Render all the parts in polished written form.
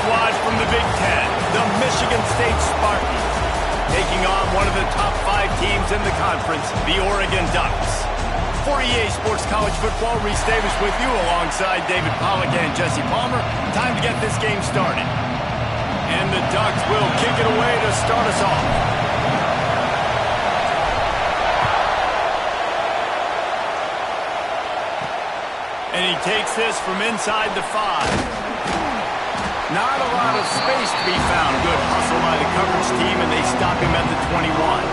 squad from the Big Ten, the Michigan State Spartans, taking on one of the top 5 teams in the conference, the Oregon Ducks. For EA Sports College Football, Reese Davis with you alongside David Pollack and Jesse Palmer. Time to get this game started. And the Ducks will kick it away to start us off. And he takes this from inside the 5. Not a lot of space to be found. Good hustle by the coverage team, and they stop him at the 21.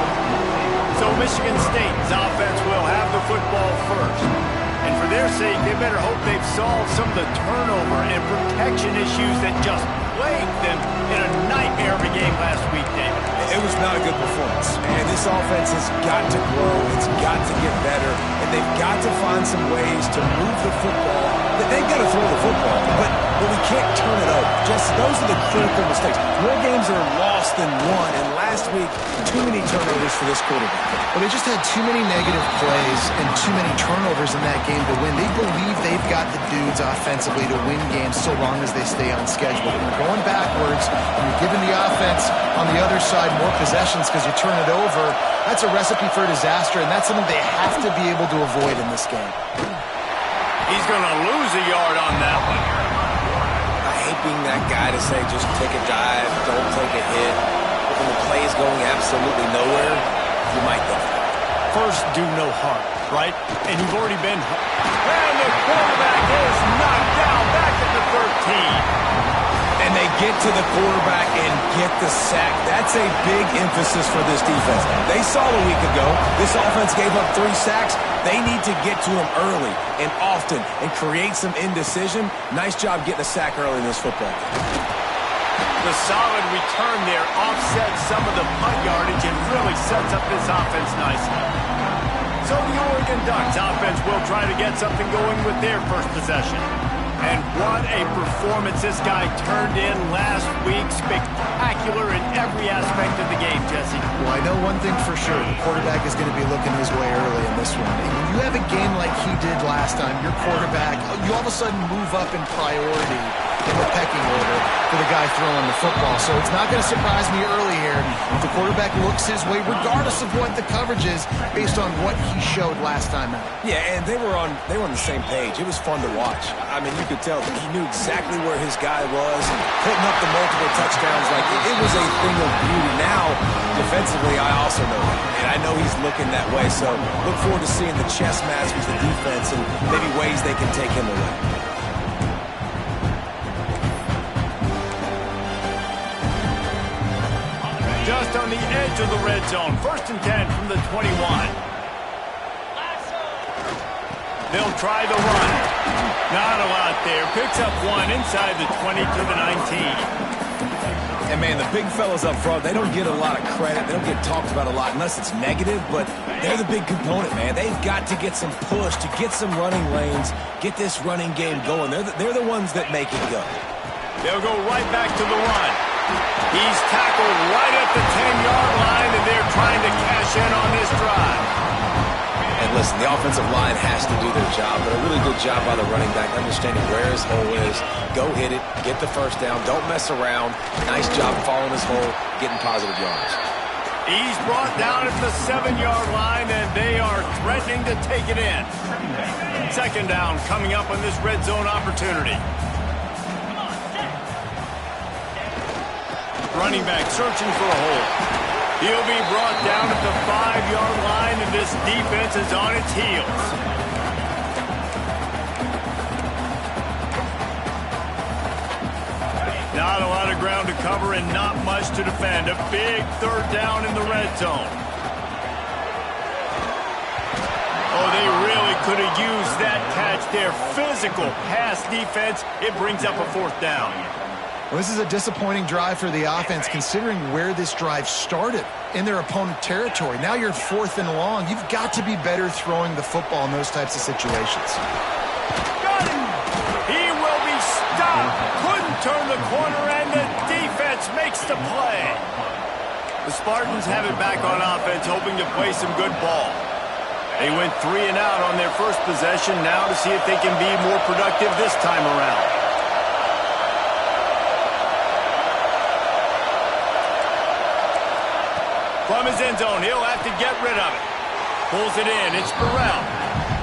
So Michigan State's offense will have the football first. And for their sake, they better hope they've solved some of the turnover and protection issues that just plagued them in a nightmare of a game last week, David. It was not a good performance. And this offense has got to grow. It's got to get better. And they've got to find some ways to move the football. They've got to throw the football, but we can't turn it over. Just those are the critical mistakes. More games are lost than won, and last week, too many turnovers for this quarterback. Well, they just had too many negative plays and too many turnovers in that game to win. They believe they've got the dudes offensively to win games so long as they stay on schedule. But when you're going backwards and you're giving the offense on the other side more possessions because you turn it over, that's a recipe for disaster, and that's something they have to be able to avoid in this game. He's going to lose a yard on that one. I hate being that guy to say just take a dive, don't take a hit. But when the play is going absolutely nowhere, you might go. First, do no harm, right? And you've already been... And the quarterback is knocked down back at the 13. And they get to the quarterback and get the sack. That's a big emphasis for this defense. They saw a week ago, this offense gave up 3 sacks. They need to get to him early and often and create some indecision. Nice job getting a sack early in this football game. The solid return there offsets some of the punt yardage and really sets up this offense nicely. So the Oregon Ducks offense will try to get something going with their first possession. And what a performance this guy turned in last week. Spectacular in every aspect of the game, Jesse. Well, I know one thing for sure. The quarterback is going to be looking his way early in this one. And when you have a game like he did last time, your quarterback, you all of a sudden move up in priority in the pecking order for the guy throwing the football. So it's not going to surprise me early here if the quarterback looks his way, regardless of what the coverage is, based on what he showed last time out. Yeah, and they were on the same page. It was fun to watch. I mean, you could tell that he knew exactly where his guy was and putting up the multiple touchdowns. Like, it was a thing of beauty. Now, defensively, I also know that. And I know he's looking that way. So look forward to seeing the chess match with the defense and maybe ways they can take him away. Just on the edge of the red zone. 1st and 10 from the 21. They'll try the run. Not a lot there. Picks up 1 inside the 20 to the 19. And, man, the big fellas up front, they don't get a lot of credit. They don't get talked about a lot unless it's negative, but they're the big component, man. They've got to get some push, to get some running lanes, get this running game going. They're the ones that make it go. They'll go right back to the run. He's tackled right at the 10-yard line, and they're trying to cash in on this drive. And listen, the offensive line has to do their job, but a really good job by the running back, understanding where his hole is. Go hit it, get the first down, don't mess around. Nice job following his hole, getting positive yards. He's brought down at the 7-yard line, and they are threatening to take it in. 2nd down coming up on this red zone opportunity. Running back searching for a hole. He'll be brought down at the 5-yard line, and this defense is on its heels. Not a lot of ground to cover and not much to defend. A big 3rd down in the red zone. Oh, they really could have used that catch there. Physical pass defense. It brings up a 4th down. Well, this is a disappointing drive for the offense, considering where this drive started, in their opponent territory. Now you're 4th and long. You've got to be better throwing the football in those types of situations. Got him! He will be stopped. Couldn't turn the corner, and the defense makes the play. The Spartans have it back on offense, hoping to play some good ball. They went 3 and out on their first possession, now to see if they can be more productive this time around. From his end zone, he'll have to get rid of it. Pulls it in. It's Burrell.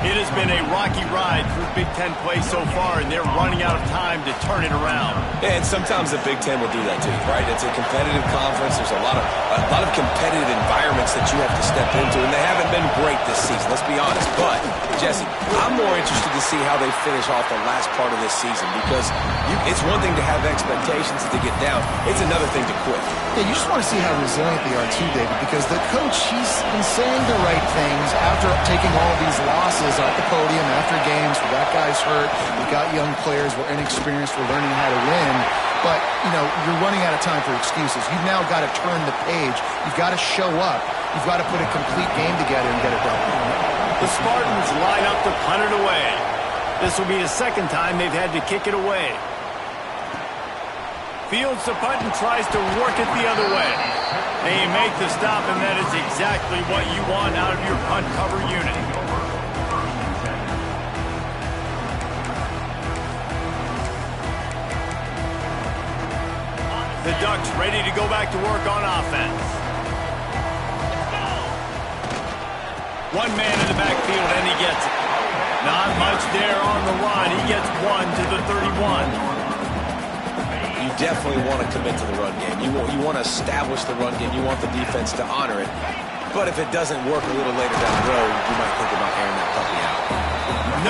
It has been a rocky ride through Big Ten play so far, and they're running out of time to turn it around. And sometimes the Big Ten will do that to you, right? It's a competitive conference. There's a lot of competitive environments that you have to step into, and they haven't been great this season, let's be honest. But, Jesse, I'm more interested to see how they finish off the last part of this season because it's one thing to have expectations and to get down. It's another thing to quit. Yeah, you just want to see how resilient they are too, David, because the coach, he's been saying the right things after taking all these losses at the podium after games. That guy's hurt. We've got young players. We're inexperienced. We're learning how to win. But, you know, you're running out of time for excuses. You've now got to turn the page. You've got to show up. You've got to put a complete game together and get it done. The Spartans line up to punt it away. This will be the second time they've had to kick it away. Fields the punt and tries to work it the other way. They make the stop, and that is exactly what you want out of your punt cover unit. The Ducks ready to go back to work on offense. One man in the backfield, and he gets it. Not much there on the run. He gets one to the 31. You definitely want to commit to the run game. You want to establish the run game. You want the defense to honor it. But if it doesn't work a little later down the road, you might think about airing that puppy out.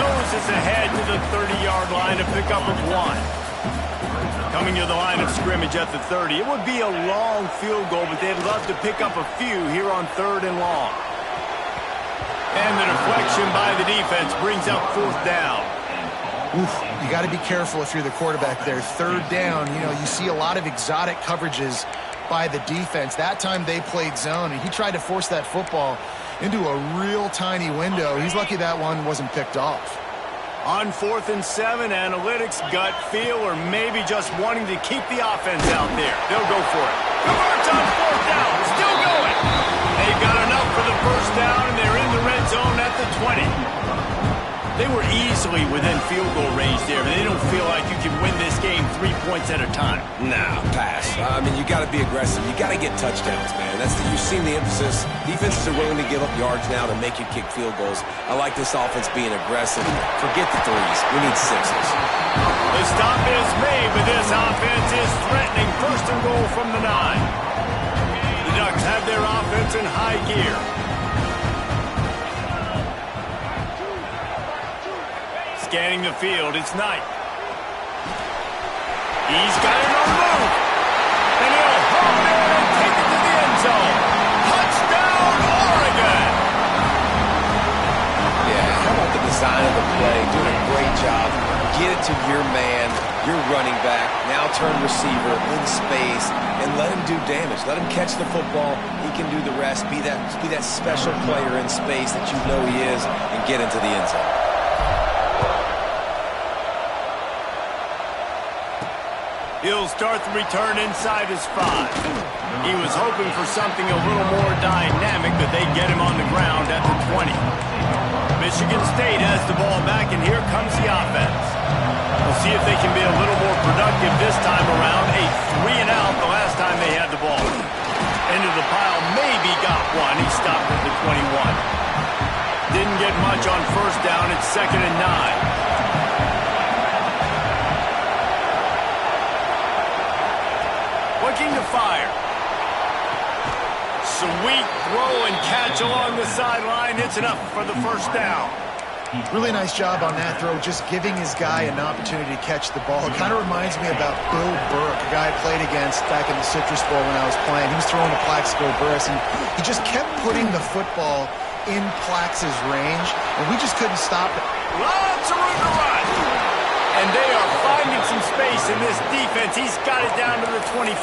Noses ahead to the 30-yard line to pick up of one. Coming to the line of scrimmage at the 30. It would be a long field goal, but they'd love to pick up a few here on 3rd and long. And the deflection by the defense brings up 4th down. Oof, you got to be careful if you're the quarterback there. 3rd down, you know, you see a lot of exotic coverages by the defense. That time they played zone, and he tried to force that football into a real tiny window. He's lucky that one wasn't picked off. On 4th and 7, analytics, gut feel, or maybe just wanting to keep the offense out there. They'll go for it. Converts on 4th down, still going. They've got enough for the 1st down, and they're in the red zone at the 20. They were easily within field goal range there, but they don't feel like you can win this game 3 points at a time. Nah, pass. I mean, you got to be aggressive. You got to get touchdowns, man. You've seen the emphasis. Defenses are willing to give up yards now to make you kick field goals. I like this offense being aggressive. Forget the 3s. We need 6s. The stop is made, but this offense is threatening. 1st and goal from the 9. The Ducks have their offense in high gear. Scanning the field, it's Knight. He's got it on the move. And he'll home in and take it to the end zone. Touchdown, Oregon! Yeah, how about the design of the play? Doing a great job. Get it to your man, your running back. Now turn receiver in space and let him do damage. Let him catch the football. He can do the rest. Be that special player in space that you know he is and get into the end zone. He'll start the return inside his 5. He was hoping for something a little more dynamic, but they get him on the ground at the 20. Michigan State has the ball back, and here comes the offense. We'll see if they can be a little more productive this time around. A 3 and out the last time they had the ball. Into the pile, maybe got one. He stopped at the 21. Didn't get much on 1st down. It's 2nd and 9. Looking to fire. Sweet throw and catch along the sideline. It's enough for the 1st down. Really nice job on that throw, just giving his guy an opportunity to catch the ball. It kind of reminds me about Bill Burke, a guy I played against back in the Citrus Bowl when I was playing. He was throwing to Plaxico Burress, and he just kept putting the football in Plax's range, and we just couldn't stop it. Lots of room to run. And they are finding some space in this defense. He's got it down to the 25.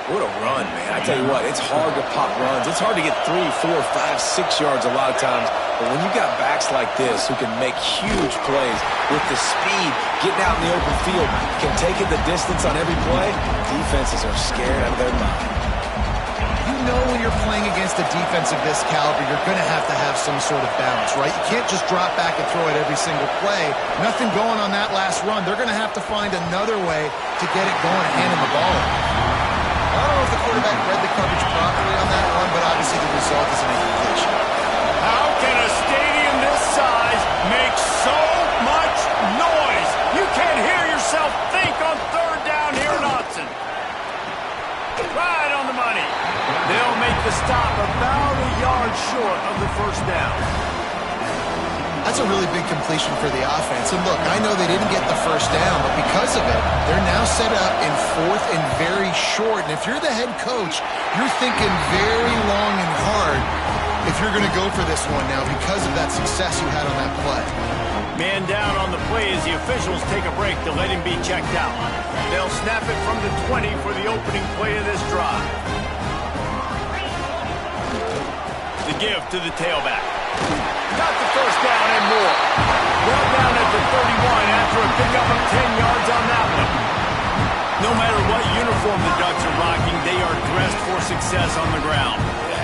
What a run, man. I tell you what, it's hard to pop runs. It's hard to get 3, 4, 5, 6 yards a lot of times. But when you got backs like this who can make huge plays with the speed, getting out in the open field, can take it the distance on every play, defenses are scared out of their mind. You know when you're playing against a defense of this caliber, you're going to have some sort of balance, right? You can't just drop back and throw it every single play. Nothing going on that last run. They're going to have to find another way to get it going and hand him the ball. I don't know if the quarterback read the coverage properly on that one, but obviously the result is an incompletion. How can a stadium this size make so much noise? You can't hear yourself think on third down here in Autzen. Right on the money. They'll make the stop about a yard short of the first down. That's a really big completion for the offense. And look, I know they didn't get the first down, but because of it, they're now set up in fourth and very short. And if you're the head coach, you're thinking very long and hard if you're going to go for this one now because of that success you had on that play. Man down on the play as the officials take a break to let him be checked out. They'll snap it from the 20 for the opening play of this drive. The give to the tailback. Got the first down and more. Well down at the 31 after a pickup of 10 yards on that one. No matter what uniform the Ducks are rocking, they are dressed for success on the ground.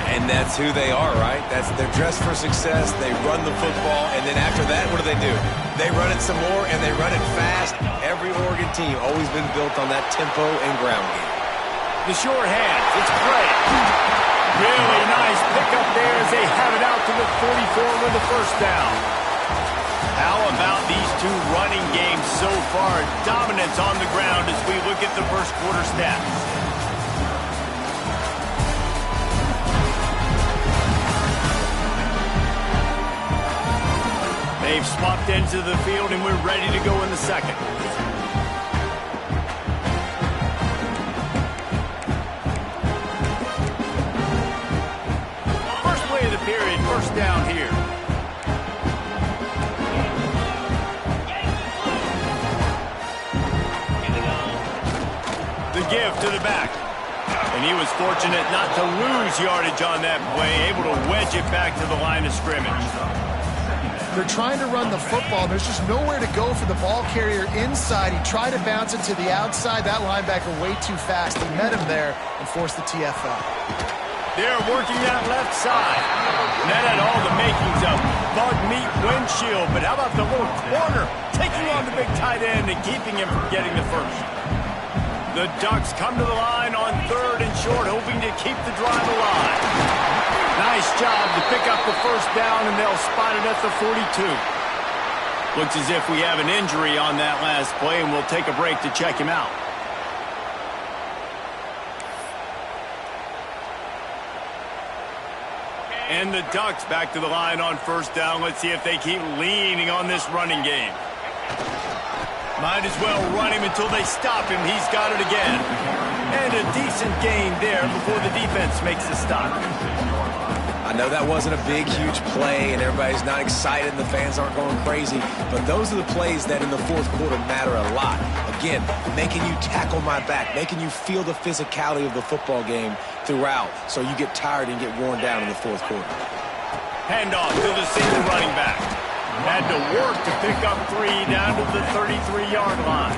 And that's who they are, right? They're dressed for success. They run the football, and then after that, what do? They run it some more, and they run it fast. Every Oregon team always been built on that tempo and ground game. The short hands, it's Craig. Really nice pickup there as they have it out to the 44 with the first down. How about these two running games so far? Dominance on the ground as we look at the first quarter stats. They've swapped ends of the field, and we're ready to go in the second. First play of the period, first down here. The give to the back. And he was fortunate not to lose yardage on that play, able to wedge it back to the line of scrimmage. They're trying to run the football. There's just nowhere to go for the ball carrier inside. He tried to bounce it to the outside. That linebacker way too fast. He met him there and forced the TFL. They're working that left side. And that had all the makings of bug meat windshield. But how about the little corner taking on the big tight end and keeping him from getting the first? The Ducks come to the line on third and short, hoping to keep the drive alive. Nice job to pick up the first down, and they'll spot it at the 42. Looks as if we have an injury on that last play, and we'll take a break to check him out. And the Ducks back to the line on first down. Let's see if they keep leaning on this running game. Might as well run him until they stop him. He's got it again. And a decent gain there before the defense makes the stop. I know that wasn't a big, huge play, and everybody's not excited, and the fans aren't going crazy, but those are the plays that in the fourth quarter matter a lot. Again, making you tackle my back, making you feel the physicality of the football game throughout, so you get tired and get worn down in the fourth quarter. Handoff to the single running back. Had to work to pick up 3 down to the 33-yard line.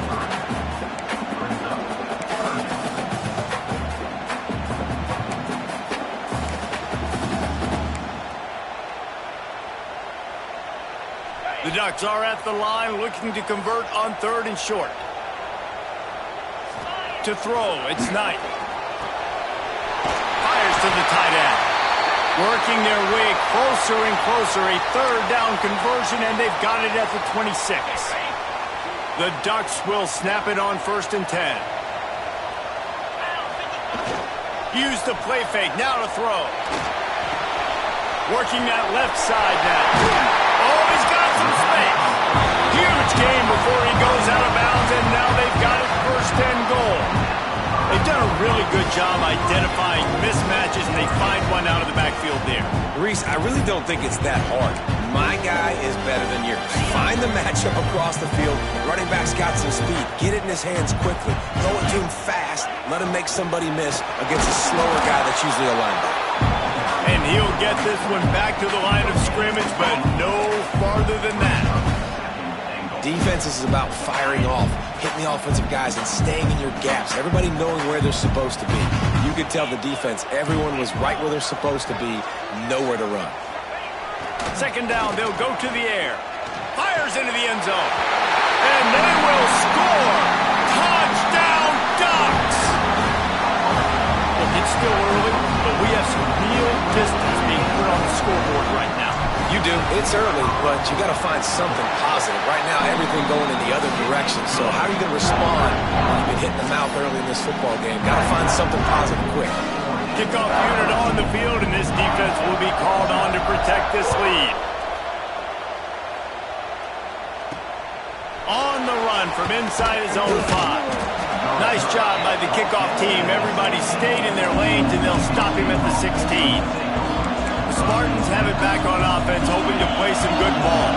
The Ducks are at the line looking to convert on third and short. To throw, it's Knight. Fires to the tight end. Working their way closer and closer. A third down conversion, and they've got it at the 26. The Ducks will snap it on first and 10. Use the play fake. Now to throw. Working that left side now. Oh, he's got some space. Huge game before he goes out of bounds, and now they've got it first and goal. They've done a really good job identifying mismatches, and they find one out of the backfield there. Reese, I really don't think it's that hard. My guy is better than yours. Find the matchup across the field. Running back's got some speed. Get it in his hands quickly. Throw it to him fast. Let him make somebody miss against a slower guy that's usually a linebacker. And he'll get this one back to the line of scrimmage, but no farther than that. Defense is about firing off, hitting the offensive guys, and staying in your gaps. Everybody knowing where they're supposed to be. You could tell the defense, everyone was right where they're supposed to be, nowhere to run. Second down, they'll go to the air. Fires into the end zone. And they will score. Touchdown, Ducks! scoreboard right now. You do. It's early, but you got to find something positive. Right now, everything going in the other direction. So how are you going to respond when you've been hitting the mouth early in this football game? Got to find something positive quick. Kickoff unit on the field, and this defense will be called on to protect this lead. On the run from inside his own 5. Nice job by the kickoff team. Everybody stayed in their lanes, and they'll stop him at the 16. The Spartans have it back on offense, hoping to play some good ball.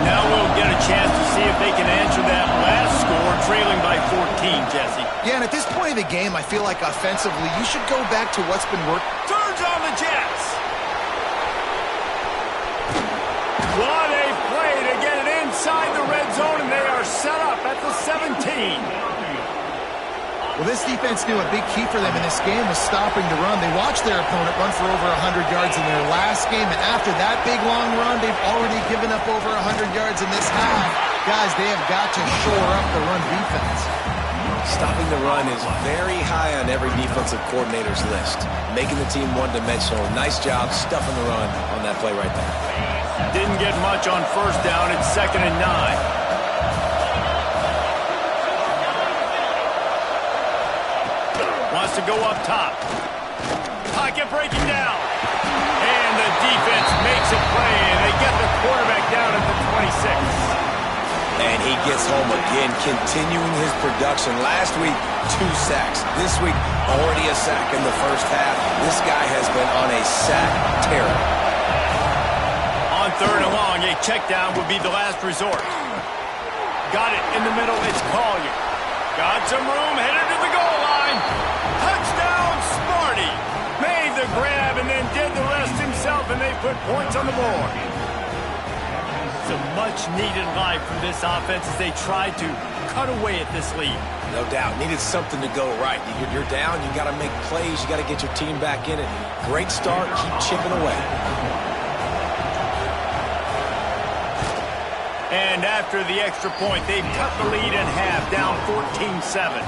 Now we'll get a chance to see if they can answer that last score, trailing by 14, Jesse. Yeah, and at this point of the game, I feel like offensively, you should go back to what's been working. Turns on the Jets. What a play to get it inside the red zone, and they are set up at the 17. Well, this defense knew a big key for them in this game was stopping the run. They watched their opponent run for over 100 yards in their last game, and after that big, long run, they've already given up over 100 yards in this half. Guys, they have got to shore up the run defense. Stopping the run is very high on every defensive coordinator's list. Making the team one-dimensional. Nice job stuffing the run on that play right there. Didn't get much on first down. It's 2nd and 9. Wants to go up top. Pocket breaking down. And the defense makes a play, and they get the quarterback down at the 26. And he gets home again, continuing his production. Last week, 2 sacks. This week, already a sack in the first half. This guy has been on a sack tear. On 3rd and long, a check down would be the last resort. Got it in the middle. It's Collier. Got some room, headed to the goal line. Touchdown, Smarty. Made the grab and then did the rest himself, and they put points on the board. It's a much-needed life from this offense as they tried to cut away at this lead. No doubt. Needed something to go right. You're down. You got to make plays. You got to get your team back in it. Great start. Keep chipping away. And after the extra point, they've cut the lead in half, down 14-7.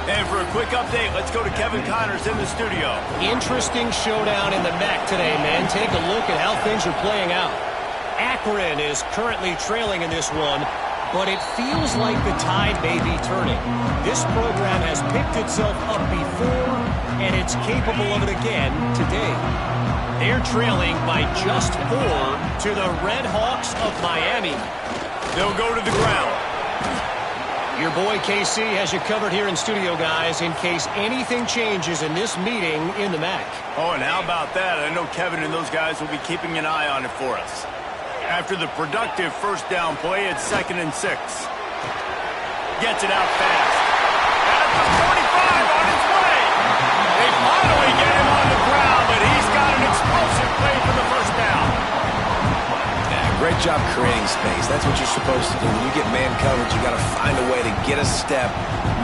And for a quick update, let's go to Kevin Connors in the studio. Interesting showdown in the MAC today, man. Take a look at how things are playing out. Akron is currently trailing in this one, but it feels like the tide may be turning. This program has picked itself up before, and it's capable of it again today. They're trailing by just 4 to the Red Hawks of Miami. They'll go to the ground. Your boy KC has you covered here in studio, guys, in case anything changes in this meeting in the MAC. Oh, and how about that? I know Kevin and those guys will be keeping an eye on it for us. After the productive first down play, it's 2nd and 6. Gets it out fast. At the 45 on his way. They finally get him on the ground, but he's got an explosive play for the first down. Great job creating space. That's what you're supposed to do. When you get man coverage, you got to find a way to get a step,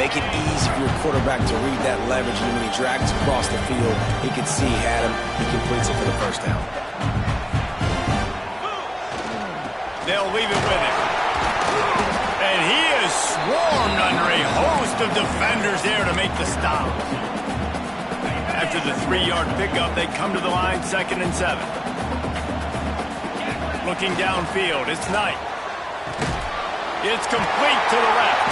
make it easy for your quarterback to read that leverage, and when he drags across the field, he can see he had him. He completes it for the first down. They'll leave it with him. And he is swarmed under a host of defenders there to make the stop. After the 3-yard pickup, they come to the line, 2nd and 7. Looking downfield, it's Knight. It's complete to the left.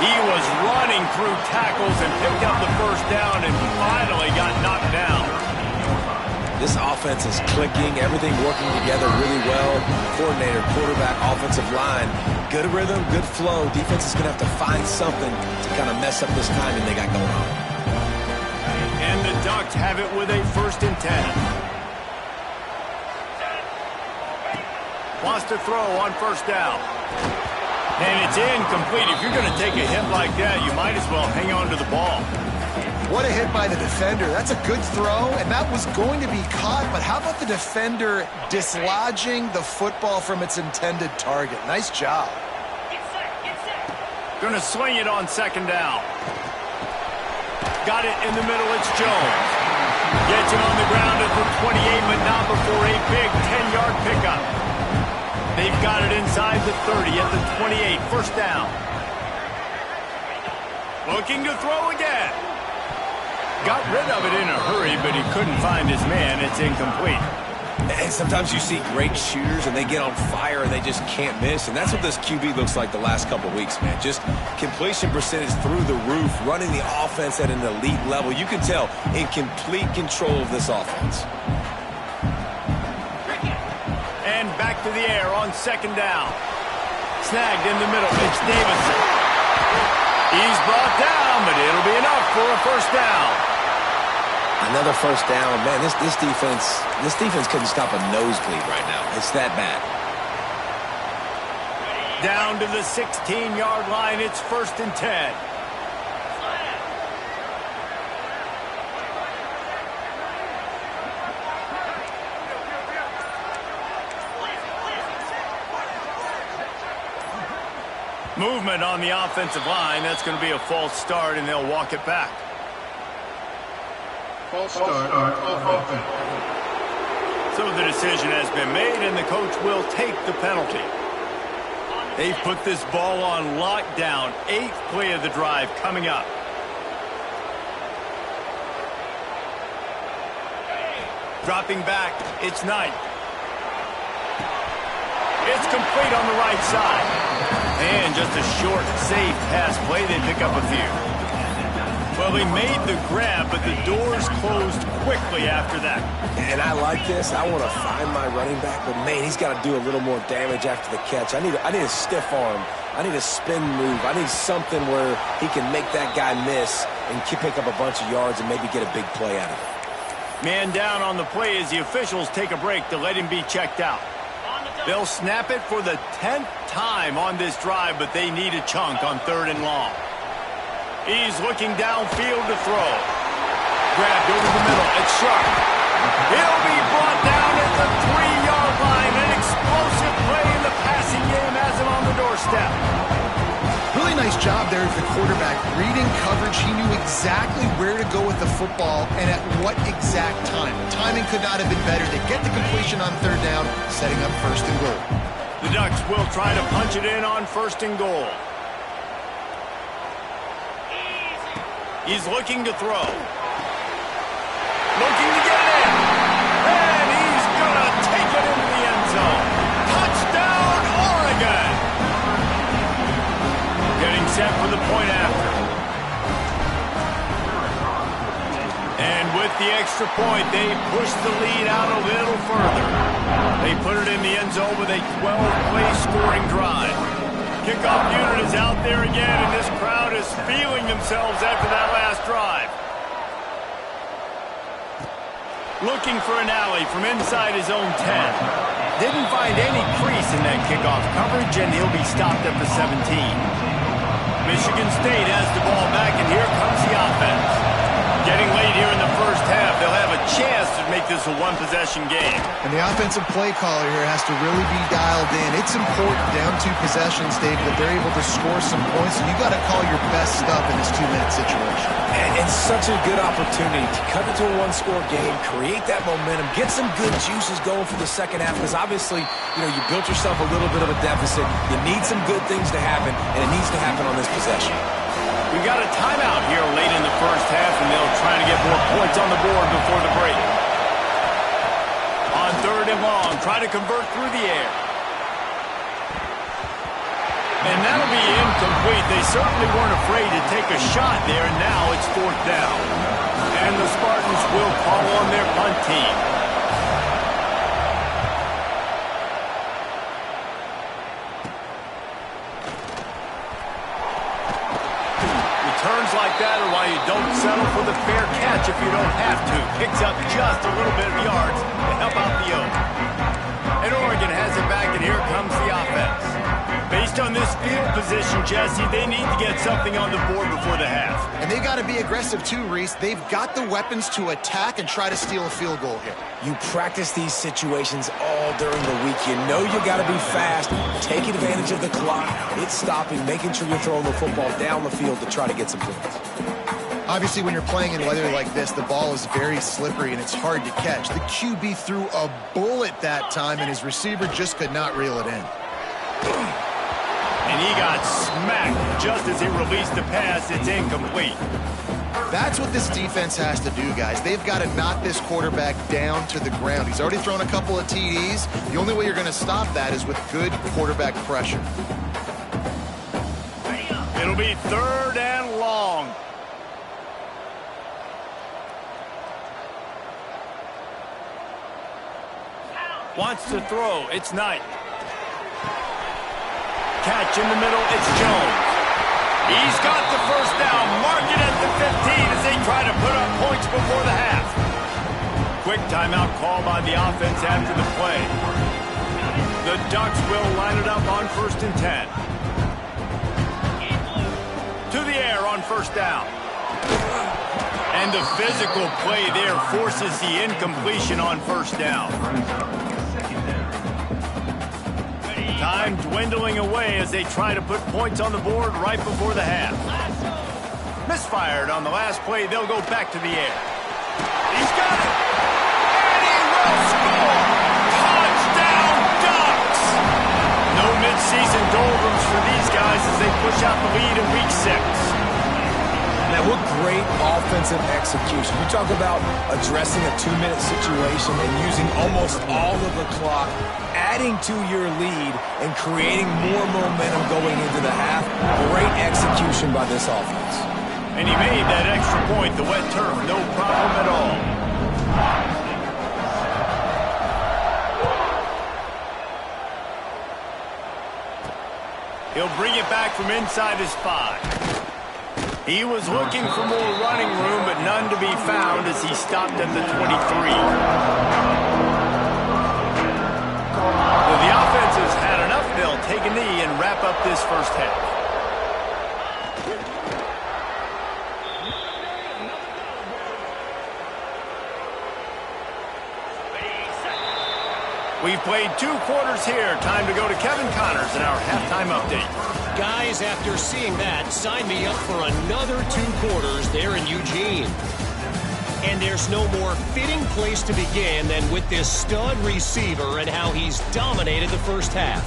He was running through tackles and picked up the first down and finally got knocked down. This offense is clicking, everything working together really well. Coordinator, quarterback, offensive line, good rhythm, good flow. Defense is going to have to find something to kind of mess up this timing they got going on. And the Ducks have it with a 1st and 10. Wants to throw on first down. And it's incomplete. If you're going to take a hit like that, you might as well hang on to the ball. What a hit by the defender. That's a good throw, and that was going to be caught, but how about the defender dislodging the football from its intended target? Nice job. Going to swing it on 2nd down. Got it in the middle. It's Jones. Gets it on the ground at the 28, but not before a big 10-yard pickup. They've got it inside the 30 at the 28. First down. Looking to throw again. Got rid of it in a hurry, but he couldn't find his man. It's incomplete. And sometimes you see great shooters and they get on fire and they just can't miss. And that's what this QB looks like the last couple weeks, man. Just completion percentage through the roof, running the offense at an elite level. You can tell in complete control of this offense. And back to the air on second down. Snagged in the middle. It's Davidson. He's brought down, but it'll be enough for a first down. Another first down. Man, this defense couldn't stop a nosebleed right now. It's that bad. Down to the 16-yard line. It's 1st and 10. Movement on the offensive line. That's going to be a false start, and they'll walk it back. False start on offense. So the decision has been made, and the coach will take the penalty. They've put this ball on lockdown. 8th play of the drive coming up. Dropping back, it's Knight. It's complete on the right side. And just a short, safe pass play. They pick up a few. Well, he made the grab, but the doors closed quickly after that. And I like this. I want to find my running back, but, man, he's got to do a little more damage after the catch. I need a stiff arm. I need a spin move. I need something where he can make that guy miss and pick up a bunch of yards and maybe get a big play out of it. Man down on the play as the officials take a break to let him be checked out. They'll snap it for the 10th time on this drive, but they need a chunk on 3rd and long. He's looking downfield to throw. Grabbed over the middle. It's Sharp. He'll be brought down at the 3-yard line. An explosive play in the passing game has him on the doorstep. Really nice job there of the quarterback. Reading coverage, he knew exactly where to go with the football and at what exact time. Timing could not have been better to get the completion on 3rd down, setting up 1st and goal. The Ducks will try to punch it in on 1st and goal. He's looking to throw. Looking to get it in. And he's going to take it into the end zone. Touchdown, Oregon. Getting set for the point after. And with the extra point, they push the lead out a little further. They put it in the end zone with a 12-play scoring drive. Kickoff unit is out there again, and this crowd is feeling themselves after that last drive. Looking for an alley from inside his own 10. Didn't find any crease in that kickoff coverage, and he'll be stopped at the 17. Michigan State has the ball back, and here comes the offense. Getting late here in the first half, they'll have a chance to make this a one-possession game. And the offensive play caller here has to really be dialed in. It's important down 2 possessions, Dave, that they're able to score some points. So you got to call your best stuff in this 2-minute situation. And it's such a good opportunity to cut into a 1-score game, create that momentum, get some good juices going for the second half. Because obviously, you built yourself a little bit of a deficit. You need some good things to happen, and it needs to happen on this possession. We got a timeout here late in the first half, and they'll try to get more points on the board before the break. On 3rd and long, try to convert through the air. And that'll be incomplete. They certainly weren't afraid to take a shot there, and now it's 4th down. And the Spartans will call on their punt team. Turns like that are why you don't settle for the fair catch if you don't have to. Picks up just a little bit of yards to help out the Oak. And Oregon has it back, and here comes the offense. Based on this field position, Jesse, they need to get something on the board before the half. And they got to be aggressive too, Reese. They've got the weapons to attack and try to steal a field goal here. You practice these situations all during the week. You know you got to be fast, take advantage of the clock. It's stopping, making sure you're throwing the football down the field to try to get some points. Obviously, when you're playing in weather like this, the ball is very slippery and it's hard to catch. The QB threw a bullet that time, and his receiver just could not reel it in. And he got smacked just as he released the pass. It's incomplete. That's what this defense has to do, guys. They've got to knock this quarterback down to the ground. He's already thrown a couple of TDs. The only way you're going to stop that is with good quarterback pressure. It'll be 3rd and long. Wants to throw. It's Knight. Catch in the middle. It's Jones. He's got the first down. Mark it at the 15 as they try to put up points before the half. Quick timeout call by the offense after the play. The Ducks will line it up on 1st and 10. To the air on 1st down. And the physical play there forces the incompletion on 1st down. Time dwindling away as they try to put points on the board right before the half. Misfired on the last play. They'll go back to the air. He's got it. And he will score. Touchdown, Ducks. No midseason doldrums for these guys as they push out the lead in Week 6. Now, what great offensive execution. You talk about addressing a 2-minute situation and using almost all of the clock, adding to your lead and creating more momentum going into the half. Great execution by this offense. And he made that extra point, the wet turf, no problem at all. He'll bring it back from inside his 5. He was looking for more running room, but none to be found as he stopped at the 23. Well, the offense has had enough. They'll take a knee and wrap up this first half. We've played 2 quarters here. Time to go to Kevin Connors in our halftime update. Guys, after seeing that, sign me up for another 2 quarters there in Eugene. And there's no more fitting place to begin than with this stud receiver and how he's dominated the first half.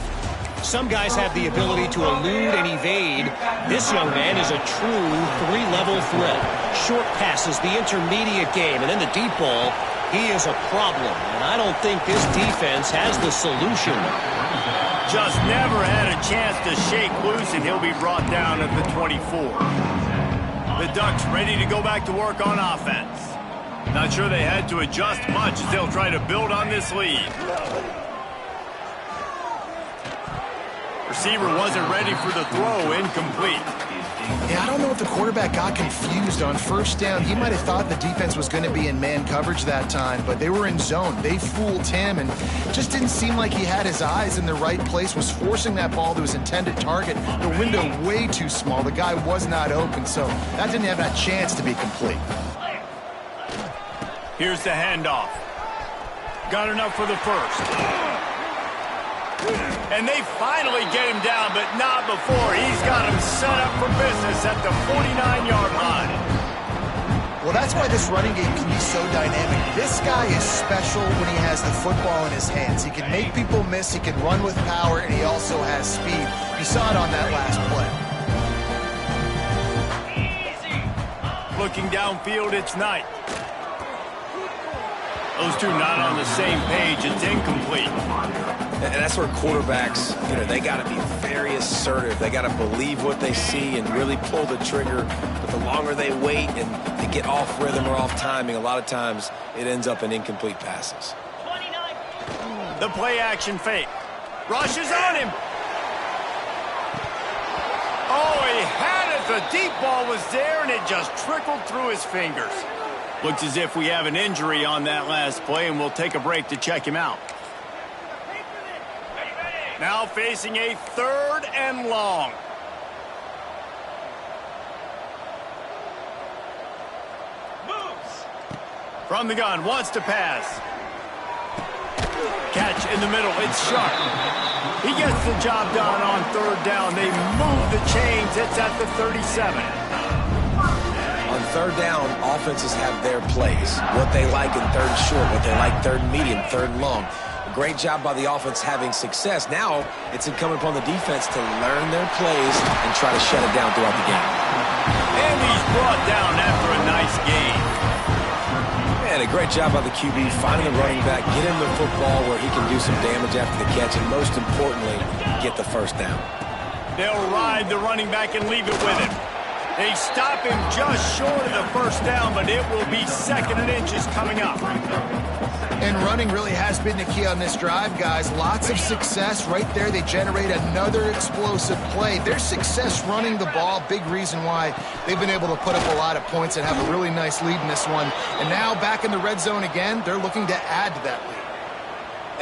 Some guys have the ability to elude and evade. This young man is a true 3-level threat. Short passes, the intermediate game, and then the deep ball. He is a problem, and I don't think this defense has the solution. Just never had a chance to shake loose, and he'll be brought down at the 24. The Ducks ready to go back to work on offense. Not sure they had to adjust much as they'll try to build on this lead. Receiver wasn't ready for the throw, incomplete. Yeah, I don't know if the quarterback got confused on 1st down. He might have thought the defense was going to be in man coverage that time, but they were in zone. They fooled him, and just didn't seem like he had his eyes in the right place, was forcing that ball to his intended target. The window way too small. The guy was not open, so that didn't have that chance to be complete. Here's the handoff. Got enough for the first. And they finally get him down, but not before. He's got him set up for business at the 49-yard line. Well, that's why this running game can be so dynamic. This guy is special when he has the football in his hands. He can make people miss, he can run with power, and he also has speed. You saw it on that last play. Looking downfield, it's Knight. Those two not on the same page. It's incomplete. And that's where quarterbacks, they got to be very assertive. They got to believe what they see and really pull the trigger. But the longer they wait and they get off rhythm or off timing, a lot of times it ends up in incomplete passes. The play action fake. Rushes on him. Oh, he had it. The deep ball was there, and it just trickled through his fingers. Looks as if we have an injury on that last play, and we'll take a break to check him out. Now facing a 3rd and long. Moves. From the gun, wants to pass. Catch in the middle, it's Sharp. He gets the job done on 3rd down. They move the chains, it's at the 37. On 3rd down, offenses have their plays. What they like in 3rd short, what they like 3rd medium, 3rd long. Great job by the offense having success. Now it's incumbent upon the defense to learn their plays and try to shut it down throughout the game. And he's brought down after a nice gain. And a great job by the QB finding the running back, get him the football where he can do some damage after the catch, and most importantly, get the first down. They'll ride the running back and leave it with him. They stop him just short of the first down, but it will be 2nd and inches coming up. And running really has been the key on this drive, guys. Lots of success right there. They generate another explosive play. Their success running the ball, big reason why they've been able to put up a lot of points and have a really nice lead in this one. And now back in the red zone again, they're looking to add to that lead.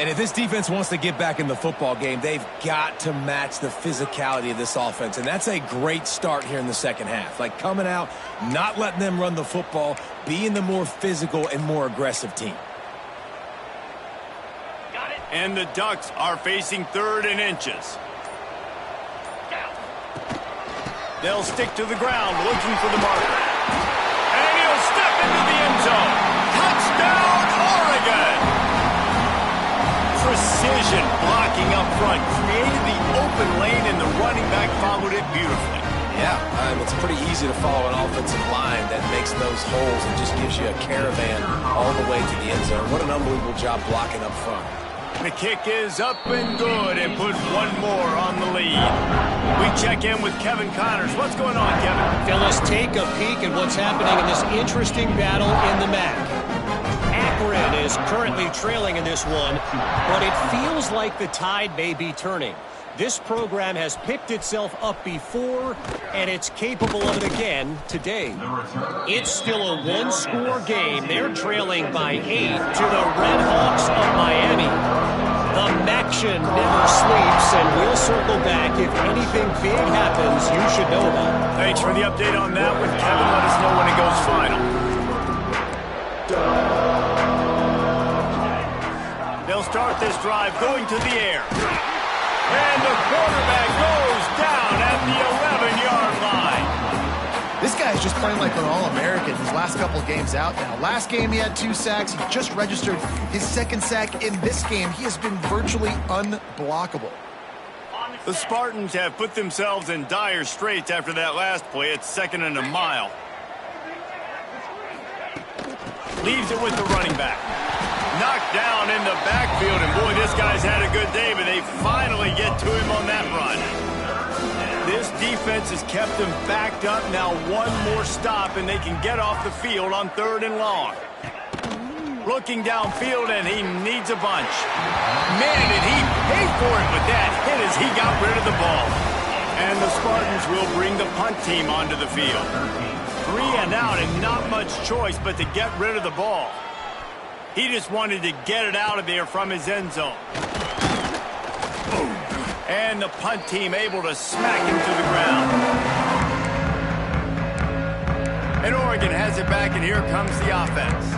And if this defense wants to get back in the football game, they've got to match the physicality of this offense. And that's a great start here in the second half. Like coming out, not letting them run the football, being the more physical and more aggressive team. And the Ducks are facing 3rd and inches. They'll stick to the ground looking for the marker. And he'll step into the end zone. Touchdown, Oregon! Precision blocking up front created the open lane, and the running back followed it beautifully. Yeah, it's pretty easy to follow an offensive line that makes those holes and just gives you a caravan all the way to the end zone. What an unbelievable job blocking up front. The kick is up and good, and put one more on the lead. We check in with Kevin Connors. What's going on, Kevin? Fellas, take a peek at what's happening in this interesting battle in the MAC. Akron is currently trailing in this one, but it feels like the tide may be turning. This program has picked itself up before, and it's capable of it again today. It's still a one-score game. They're trailing by 8 to the Red Hawks of Miami. The Maction never sleeps, and we'll circle back if anything big happens you should know about. Thanks for the update on that one, Kevin. Let us know when it goes final. They'll start this drive going to the air. And the quarterback goes down at the 11-yard line. This guy's just playing like an All-American his last couple of games out now. Last game he had 2 sacks. He just registered his 2nd sack in this game. He has been virtually unblockable. The Spartans have put themselves in dire straits after that last play. It's 2nd and a mile. Leaves it with the running back. Knocked down in the backfield, and boy, this guy's had a good day, but they finally get to him on that run. This defense has kept them backed up. Now one more stop, and they can get off the field on 3rd and long. Looking downfield, and he needs a bunch. Man, did he pay for it with that hit as he got rid of the ball. And the Spartans will bring the punt team onto the field. 3 and out, and not much choice but to get rid of the ball. He just wanted to get it out of there from his end zone. And the punt team able to smack him to the ground. And Oregon has it back, and here comes the offense.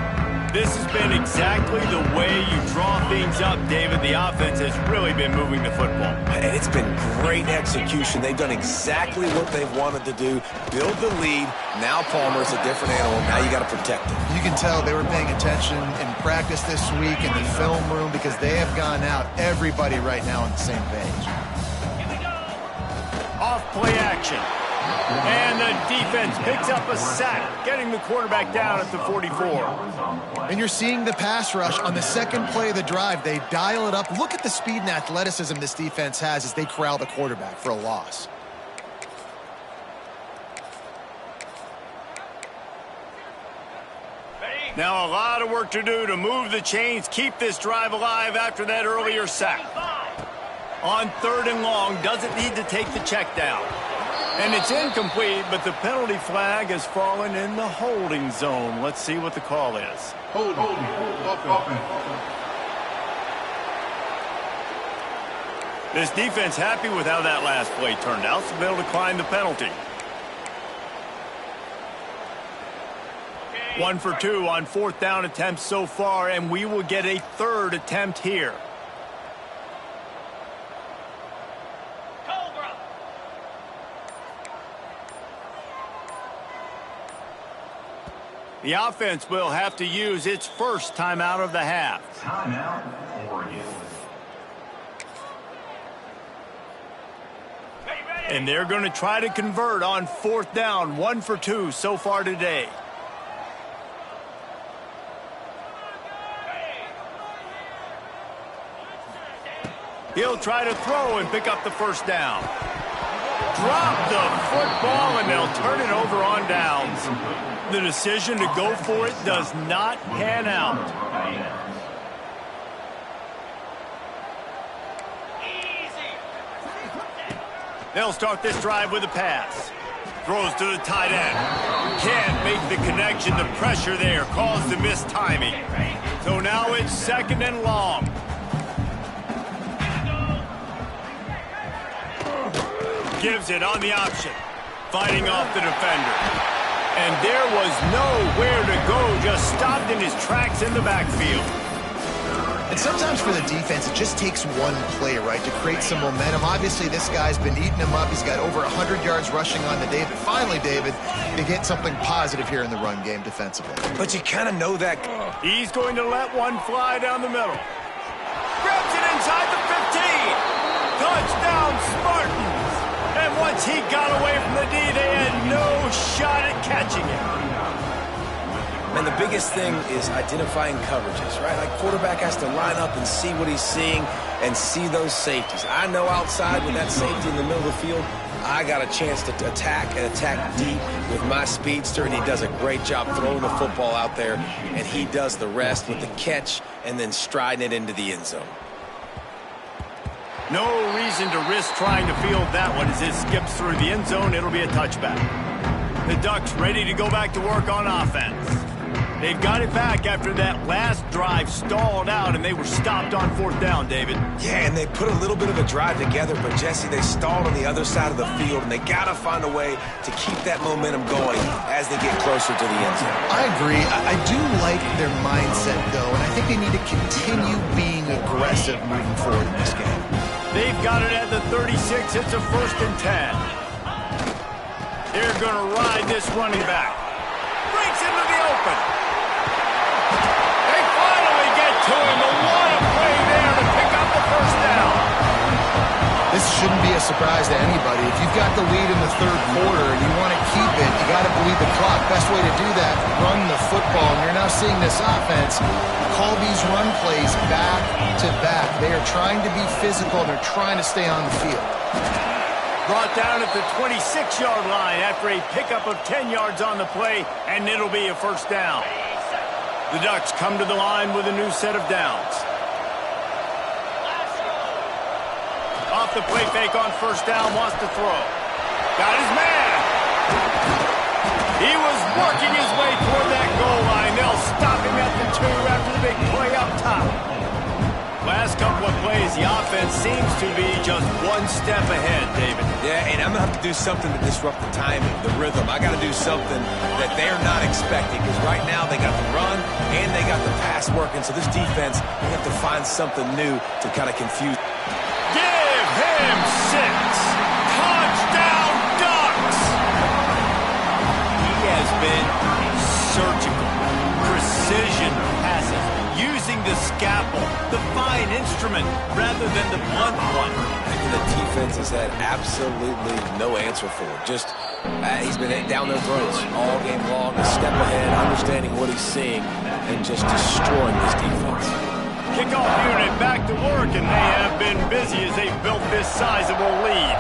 This has been exactly the way you draw things up, David. The offense has really been moving the football. And it's been great execution. They've done exactly what they've wanted to do. Build the lead. Now Palmer's a different animal. Now you got to protect him. You can tell they were paying attention in practice this week in the film room because they have gone out, everybody right now on the same page. Off play action. And the defense picks up a sack, getting the quarterback down at the 44. And you're seeing the pass rush on the 2nd play of the drive. They dial it up. Look at the speed and athleticism this defense has as they corral the quarterback for a loss. Now a lot of work to do to move the chains, keep this drive alive after that earlier sack. On 3rd and long, doesn't need to take the check down. And it's incomplete, but the penalty flag has fallen in the holding zone. Let's see what the call is. Hold. This defense happy with how that last play turned out, so they'll decline the penalty. 1 for 2 on 4th down attempts so far, and we will get a 3rd attempt here. The offense will have to use its first timeout of the half. Timeout, Oregon. And they're going to try to convert on 4th down. 1 for 2 so far today. He'll try to throw and pick up the 1st down. Drop the football, and they'll turn it over on downs. The decision to go for it does not pan out. They'll start this drive with a pass. Throws to the tight end. Can't make the connection. The pressure there caused the missed timing. So now it's 2nd and long. Gives it on the option. Fighting off the defender. And there was nowhere to go. Just stopped in his tracks in the backfield. And sometimes for the defense, it just takes one play, right, to create some momentum. Obviously, this guy's been eating him up. He's got over 100 yards rushing on the day. But finally, David, they get something positive here in the run game defensively. But you kind of know that. He's going to let one fly down the middle. Grabs it inside the 15. Touchdown, Spartans. And once he got away from the D, they had no shot at catching him. And the biggest thing is identifying coverages, right? Like, quarterback has to line up and see what he's seeing and see those safeties. I know outside with that safety in the middle of the field, I got a chance to attack and attack deep with my speedster, and he does a great job throwing the football out there, and he does the rest with the catch and then striding it into the end zone. No reason to risk trying to field that one as it skips through the end zone. It'll be a touchback. The Ducks ready to go back to work on offense. They've got it back after that last drive stalled out, and they were stopped on 4th down, David. Yeah, and they put a little bit of a drive together, but, Jesse, they stalled on the other side of the field, and they got to find a way to keep that momentum going as they get closer to the end zone. I agree. I do like their mindset, though, and I think they need to continue being aggressive moving forward in this game. They've got it at the 36. It's a 1st and 10. They're going to ride this running back. Breaks into the open. They finally get to him. A lot of play there to pick up the 1st down. This shouldn't be a surprise to anybody. If you've got the lead in the 3rd quarter and you want to keep it, you got to bleed the clock. Best way to do that, run the football. And you're now seeing this offense call these run plays back to back. They are trying to be physical. They're trying to stay on the field. Brought down at the 26-yard line after a pickup of 10 yards on the play, and it'll be a 1st down. The Ducks come to the line with a new set of downs. Off the play fake on 1st down, wants to throw. Got his man. He was working his way toward that goal line. They'll stop him at the 2 after the big play up top. Last couple of plays, the offense seems to be just one step ahead, David. Yeah, and I'm going to have to do something to disrupt the timing, the rhythm. I got to do something that they're not expecting, because right now they got the run and they got the pass working. So this defense, they have to find something new to kind of confuse. Give him 6. Touchdown, Ducks! He has been surgical, precision passes, using the scalpel, the fine instrument, rather than the blunt one. The defense has had absolutely no answer for it. Just, he's been down their throats all game long, a step ahead, understanding what he's seeing, and just destroying this defense. Kickoff unit back to work, and they have been busy as they've built this sizable lead.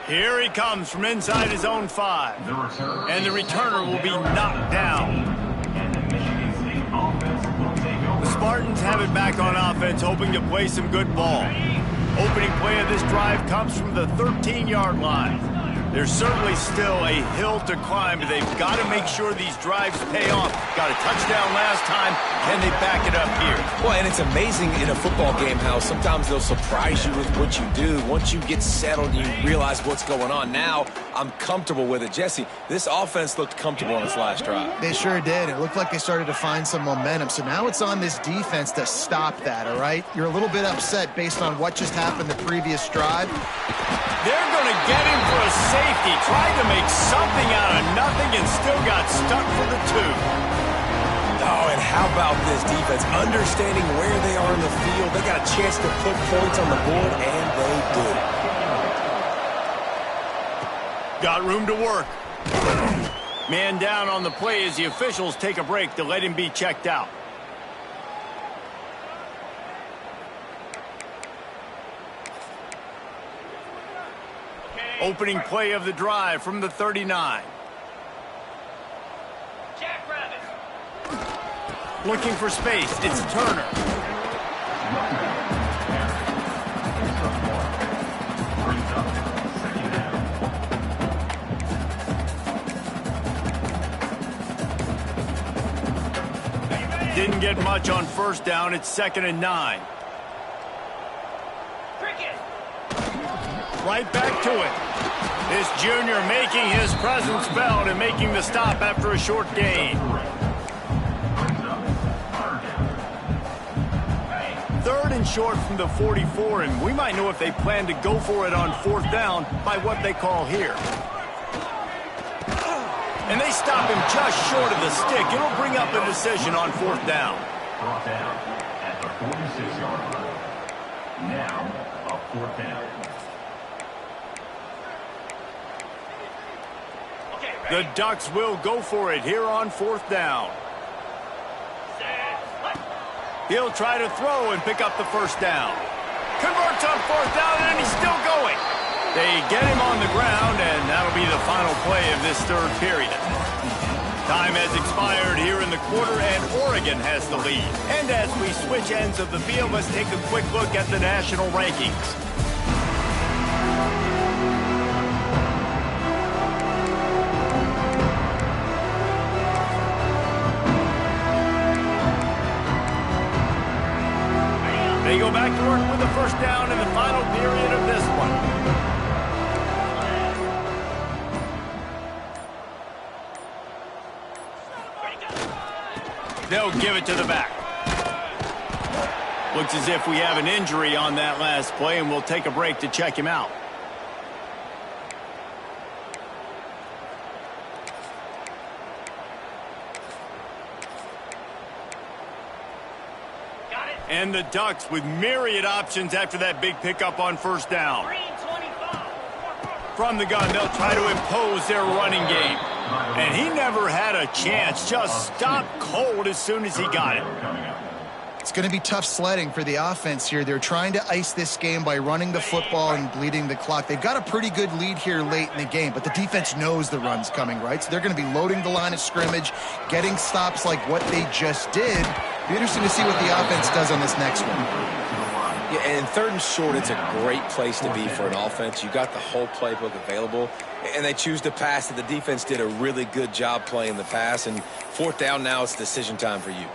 Here he comes from inside his own 5. And the returner will be knocked down. The Spartans have it back on offense, hoping to play some good ball. Opening play of this drive comes from the 13-yard line. There's certainly still a hill to climb, but they've got to make sure these drives pay off. Got a touchdown last time. Can they back it up here? Well, and it's amazing in a football game how sometimes they'll surprise you with what you do. Once you get settled, you realize what's going on. Now, I'm comfortable with it. Jesse, this offense looked comfortable on its last drive. They sure did. It looked like they started to find some momentum. So now it's on this defense to stop that, all right? You're a little bit upset based on what just happened the previous drive. They're going to get him for a safety. Tried to make something out of nothing and still got stuck for the 2. Oh, and how about this defense? Understanding where they are in the field. They got a chance to put points on the board, and they do. Got room to work. Man down on the play as the officials take a break to let him be checked out. Opening play of the drive from the 39. Looking for space. It's Turner. Didn't get much on first down. It's 2nd and 9. Right back to it. This junior making his presence felt and making the stop after a short gain. 3rd and short from the 44, and we might know if they plan to go for it on 4th down by what they call here. And they stop him just short of the stick. It'll bring up a decision on 4th down. Brought down at the 46-yard line. Now, a 4th down. The Ducks will go for it here on 4th down. He'll try to throw and pick up the 1st down. Converts on 4th down, and he's still going. They get him on the ground, and that'll be the final play of this 3rd period. Time has expired here in the quarter, and Oregon has the lead. And as we switch ends of the field, let's take a quick look at the national rankings. They go back to work with the 1st down in the final period of this one. They'll give it to the back. Looks as if we have an injury on that last play, and we'll take a break to check him out. And the Ducks with myriad options after that big pickup on 1st down. From the gun, they'll try to impose their running game. And he never had a chance, just stopped cold as soon as he got it. It's going to be tough sledding for the offense here. They're trying to ice this game by running the football and bleeding the clock. They've got a pretty good lead here late in the game, but the defense knows the run's coming, right? So they're going to be loading the line of scrimmage, getting stops like what they just did. Be interesting to see what the offense does on this next one. Yeah, and 3rd and short, it's a great place to be for an offense. You got the whole playbook available, and they choose to pass it. The defense did a really good job playing the pass, and 4th down now, it's decision time for you.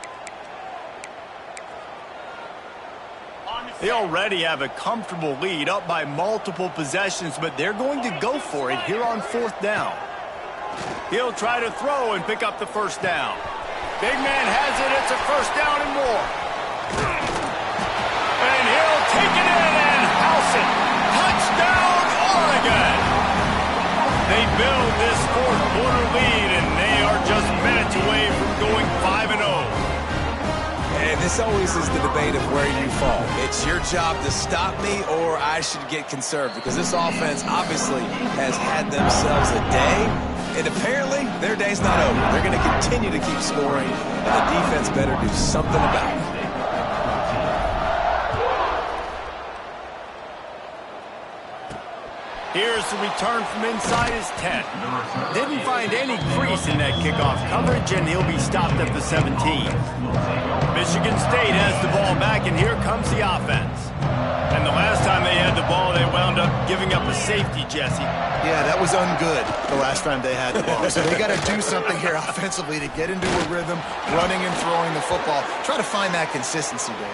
They already have a comfortable lead, up by multiple possessions, but they're going to go for it here on 4th down. He'll try to throw and pick up the 1st down. Big man has it. It's a 1st down and more. And he'll take it in and house it. Touchdown, Oregon! They build this 4th quarter lead, and they are just minutes away from going 5-0. And this always is the debate of where you fall. It's your job to stop me, or I should get conserved, because this offense obviously has had themselves a day. And apparently, their day's not over. They're going to continue to keep scoring, and the defense better do something about it. Here's the return from inside his 10. Didn't find any crease in that kickoff coverage, and he'll be stopped at the 17. Michigan State has the ball back, and here comes the offense. And the last time they had the ball, they wound up giving up a safety, Jesse. Yeah, that was ungood the last time they had the ball. So they got to do something here offensively to get into a rhythm, running and throwing the football. Try to find that consistency, David.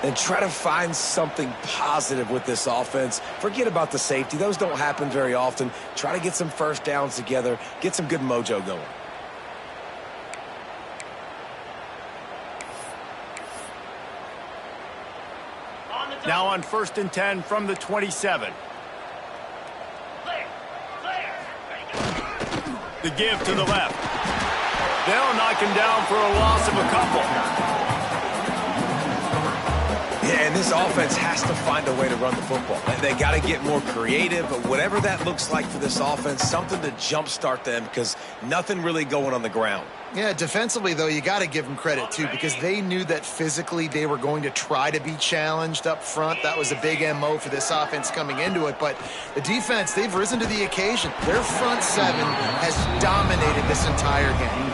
And try to find something positive with this offense. Forget about the safety. Those don't happen very often. Try to get some 1st downs together, get some good mojo going. Now on 1st and 10 from the 27. The give to the left. They'll knock him down for a loss of a couple. Yeah, and this offense has to find a way to run the football. They got to get more creative, but whatever that looks like for this offense, something to jumpstart them because nothing really going on the ground. Yeah, defensively, though, you got to give them credit, too, because they knew that physically they were going to try to be challenged up front. That was a big MO for this offense coming into it. But the defense, they've risen to the occasion. Their front seven has dominated this entire game.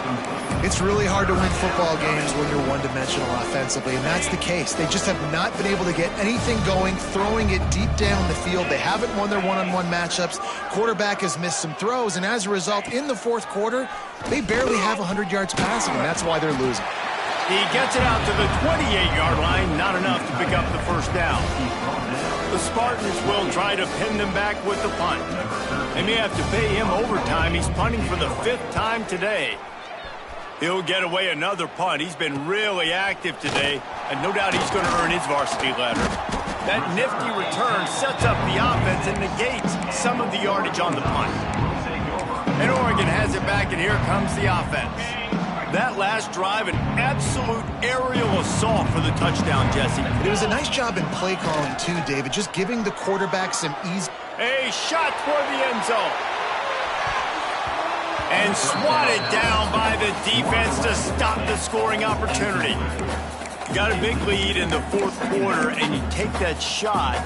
It's really hard to win football games when you're one-dimensional offensively, and that's the case. They just have not been able to get anything going, throwing it deep down the field. They haven't won their one-on-one matchups. Quarterback has missed some throws, and as a result, in the fourth quarter, they barely have 100 yards passing, and that's why they're losing. He gets it out to the 28-yard line, not enough to pick up the first down. The Spartans will try to pin them back with the punt. They may have to pay him overtime. He's punting for the 5th time today. He'll get away another punt. He's been really active today, and no doubt he's going to earn his varsity letter. That nifty return sets up the offense and negates some of the yardage on the punt. And Oregon has it back, and here comes the offense. That last drive, an absolute aerial assault for the touchdown, Jesse. It was a nice job in play calling, too, David, just giving the quarterback some ease. A shot toward the end zone. And swatted down by the defense to stop the scoring opportunity. You got a big lead in the fourth quarter, and you take that shot,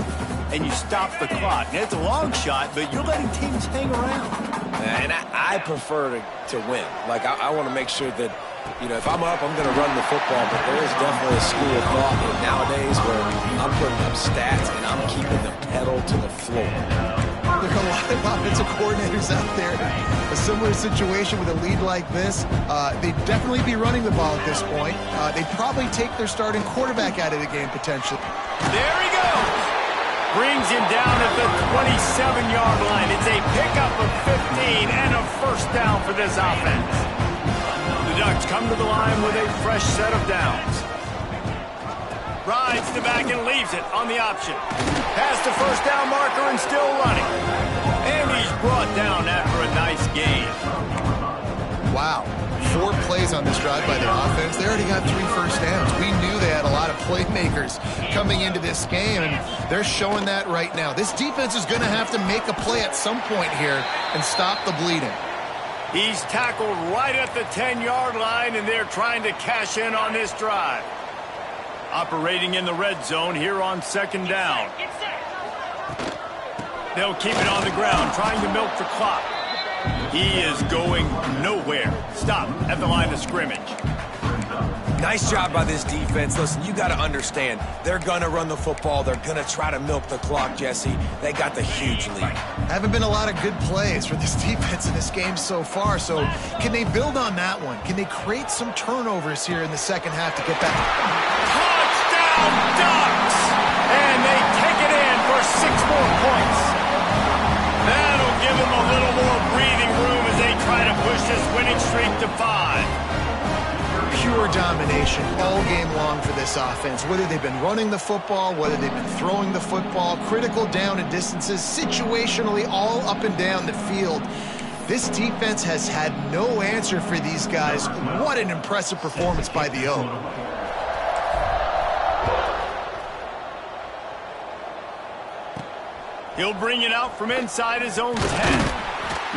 and you stop the clock. Now, it's a long shot, but you're letting teams hang around. And I prefer to win. Like, I want to make sure that, you know, if I'm up, I'm going to run the football, but there is definitely a school of thought nowadays where I'm putting up stats and I'm keeping the pedal to the floor. There are a lot of offensive coordinators out there. A similar situation with a lead like this, they'd definitely be running the ball at this point. They'd probably take their starting quarterback out of the game potentially. There he goes. Brings him down at the 27-yard line. It's a pickup of 15 and a first down for this offense. The Ducks come to the line with a fresh set of downs. Rides the back and leaves it on the option. Past the first down marker and still running. And he's brought down after a nice gain. Wow. 4 plays on this drive by the offense. They already got 3 first downs. We knew they had a lot of playmakers coming into this game, and they're showing that right now. This defense is going to have to make a play at some point here and stop the bleeding. He's tackled right at the 10-yard line, and they're trying to cash in on this drive. Operating in the red zone here on second down. They'll keep it on the ground, trying to milk the clock. He is going nowhere. Stop at the line of scrimmage. Nice job by this defense. Listen, you got to understand, they're going to run the football. They're going to try to milk the clock, Jesse. They got the huge lead. Haven't been a lot of good plays for this defense in this game so far, so can they build on that one? Can they create some turnovers here in the second half to get back? Touchdown, Ducks! And they take it in for 6 more points. That'll give them a little more breathing room as they try to push this winning streak to 5. Pure domination all game long for this offense. Whether they've been running the football, whether they've been throwing the football, critical down and distances, situationally all up and down the field. This defense has had no answer for these guys. What an impressive performance by the O. He'll bring it out from inside his own 10.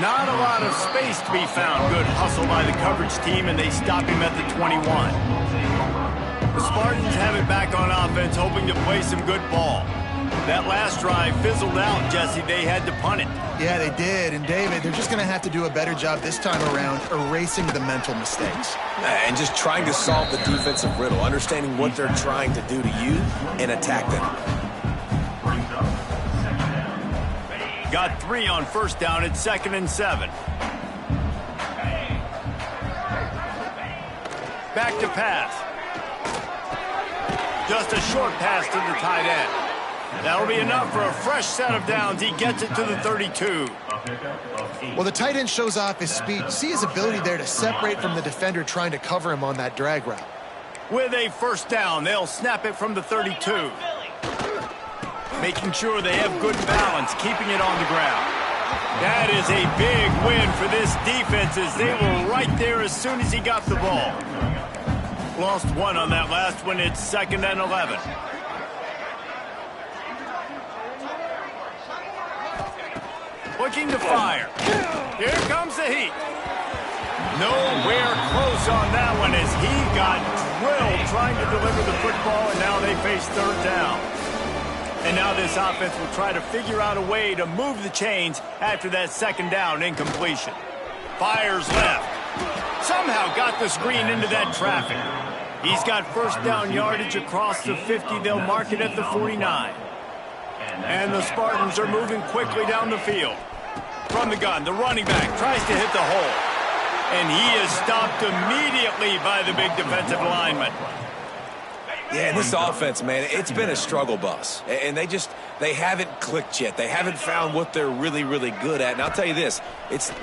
Not a lot of space to be found. Good hustle by the coverage team, and they stop him at the 21. The Spartans have it back on offense, hoping to play some good ball. That last drive fizzled out, Jesse. They had to punt it. Yeah, they did. And, David, they're just going to have to do a better job this time around erasing the mental mistakes. And just trying to solve the defensive riddle, understanding what they're trying to do to you and attack them. Got 3 on first down at 2nd and 7. Back to pass. Just a short pass to the tight end. That'll be enough for a fresh set of downs. He gets it to the 32. Well, the tight end shows off his speed. See his ability there to separate from the defender trying to cover him on that drag route. With a first down, they'll snap it from the 32. Making sure they have good balance, keeping it on the ground. That is a big win for this defense as they were right there as soon as he got the ball. Lost one on that last one. It's 2nd and 11. Looking to fire. Here comes the heat. Nowhere close on that one as he got drilled trying to deliver the football, and now they face 3rd down. And now this offense will try to figure out a way to move the chains after that 2nd down incompletion. Fires left. Somehow got the screen into that traffic. He's got 1st down yardage across the 50. They'll mark it at the 49. And the Spartans are moving quickly down the field. From the gun, the running back tries to hit the hole. And he is stopped immediately by the big defensive lineman. Yeah, this offense, man, it's been a struggle bus. And they haven't clicked yet. They haven't found what they're really, really good at. And I'll tell you this, it's in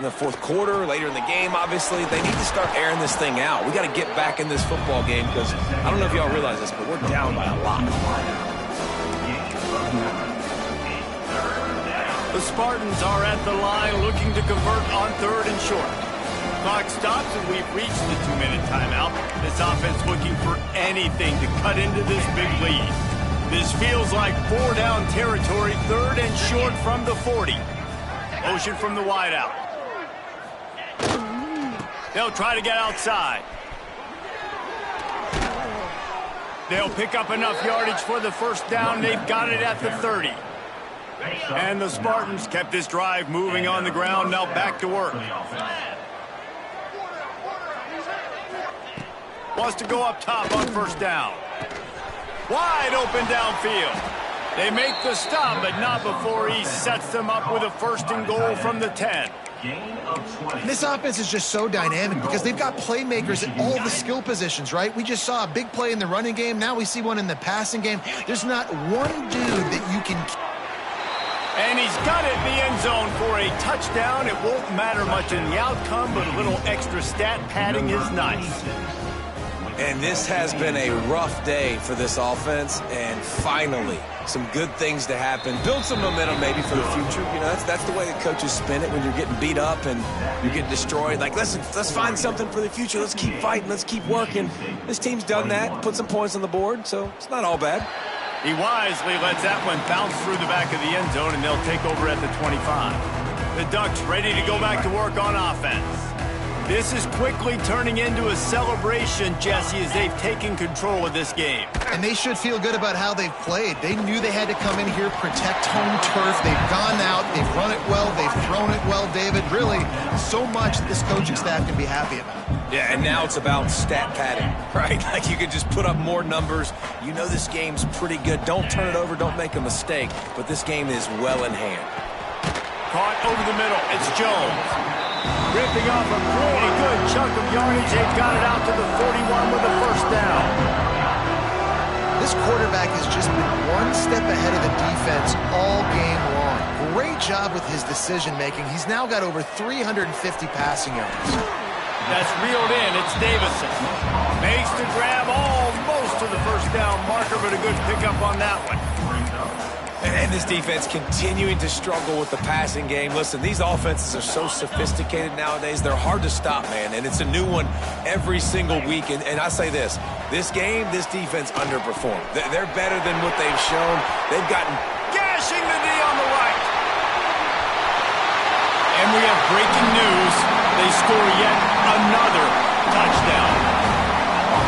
the 4th quarter, later in the game, obviously. They need to start airing this thing out. We got to get back in this football game because I don't know if y'all realize this, but we're down by a lot. The Spartans are at the line looking to convert on 3rd and short. Clock stops and we've reached the 2-minute timeout. This offense looking for anything to cut into this big lead. This feels like 4-down territory, 3rd and short from the 40. Motion from the wideout. They'll try to get outside. They'll pick up enough yardage for the 1st down. They've got it at the 30. And the Spartans kept this drive moving on the ground. Now back to work. Wants to go up top on 1st down. Wide open downfield. They make the stop, but not before he sets them up with a 1st and goal from the 10. This offense is just so dynamic because they've got playmakers at all the skill positions, right? We just saw a big play in the running game. Now we see one in the passing game. There's not one dude that you can... And he's got it in the end zone for a touchdown. It won't matter much in the outcome, but a little extra stat padding is nice. And this has been a rough day for this offense, and finally, some good things to happen. Build some momentum maybe for the future. You know, that's the way the coaches spin it when you're getting beat up and you're getting destroyed. Like, let's find something for the future. Let's keep fighting. Let's keep working. This team's done that, put some points on the board, so it's not all bad. He wisely lets that one bounce through the back of the end zone, and they'll take over at the 25. The Ducks ready to go back to work on offense. This is quickly turning into a celebration, Jesse, as they've taken control of this game. And they should feel good about how they've played. They knew they had to come in here, protect home turf. They've gone out, they've run it well, they've thrown it well, David. Really, so much that this coaching staff can be happy about. Yeah, and now it's about stat padding, right? Like you can just put up more numbers. You know this game's pretty good. Don't turn it over, don't make a mistake. But this game is well in hand. Caught over the middle. It's Jones. Ripping off a pretty good chunk of yardage. They've got it out to the 41 with a 1st down. This quarterback has just been one step ahead of the defense all game long. Great job with his decision-making. He's now got over 350 passing yards. That's reeled in. It's Davison. Makes the grab almost to the 1st down marker, but a good pickup on that one. And this defense continuing to struggle with the passing game. Listen, these offenses are so sophisticated nowadays. They're hard to stop, man. And it's a new one every single week. And I say this game, this defense underperformed. They're better than what they've shown. They've gotten gashing the D on the right. And we have breaking news. They score yet another touchdown.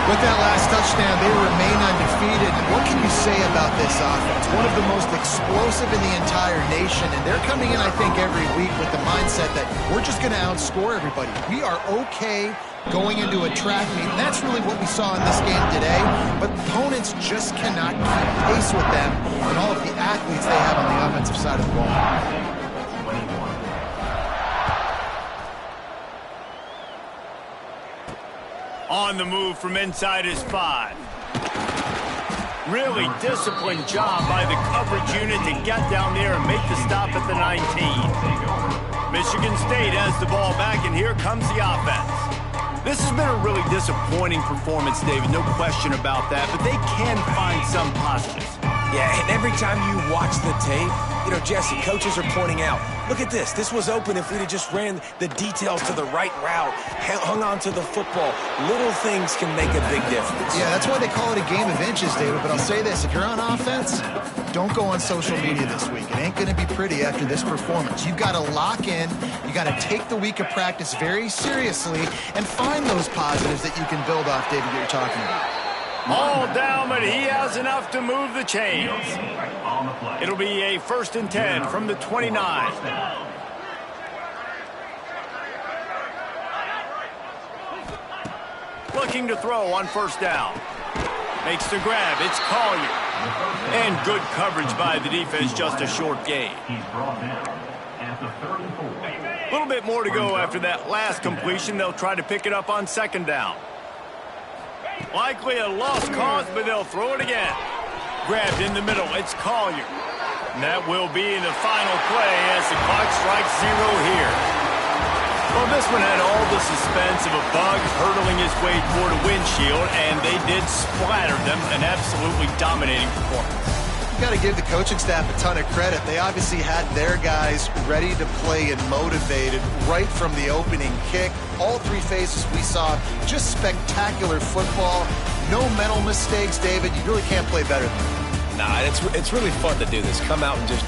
With that last touchdown, they remain undefeated. What can you say about this offense? One of the most explosive in the entire nation, and they're coming in, I think, every week with the mindset that we're just going to outscore everybody. We are okay going into a track meet, and that's really what we saw in this game today, but opponents just cannot keep pace with them and all of the athletes they have on the offensive side of the ball. On the move from inside his 5. Really disciplined job by the coverage unit to get down there and make the stop at the 19. Michigan State has the ball back, and here comes the offense. This has been a really disappointing performance, David, no question about that, but they can find some positives. Yeah, and every time you watch the tape, You know, Jesse, coaches are pointing out, look at this. This was open if we'd have just ran the details to the right route, hung on to the football. Little things can make a big difference. Yeah, that's why they call it a game of inches, David. But I'll say this, if you're on offense, don't go on social media this week. It ain't going to be pretty after this performance. You've got to lock in. You got to take the week of practice very seriously and find those positives that you can build off, David, that you're talking about. All down, but he has enough to move the chains. It'll be a 1st and 10 from the 29. Looking to throw on 1st down. Makes the grab. It's Collier. And good coverage by the defense, just a short gain. A little bit more to go after that last completion. They'll try to pick it up on 2nd down. Likely a lost cause, but they'll throw it again. Grabbed in the middle. It's Collier. And that will be the final play as the clock strikes 0 here. Well, this one had all the suspense of a bug hurtling his way toward a windshield, and they did splatter them. An absolutely dominating performance. You got to give the coaching staff a ton of credit. They obviously had their guys ready to play and motivated right from the opening kick. All 3 phases we saw, just spectacular football. No mental mistakes, David. You really can't play better than that. Nah, it's really fun to do this. Come out and just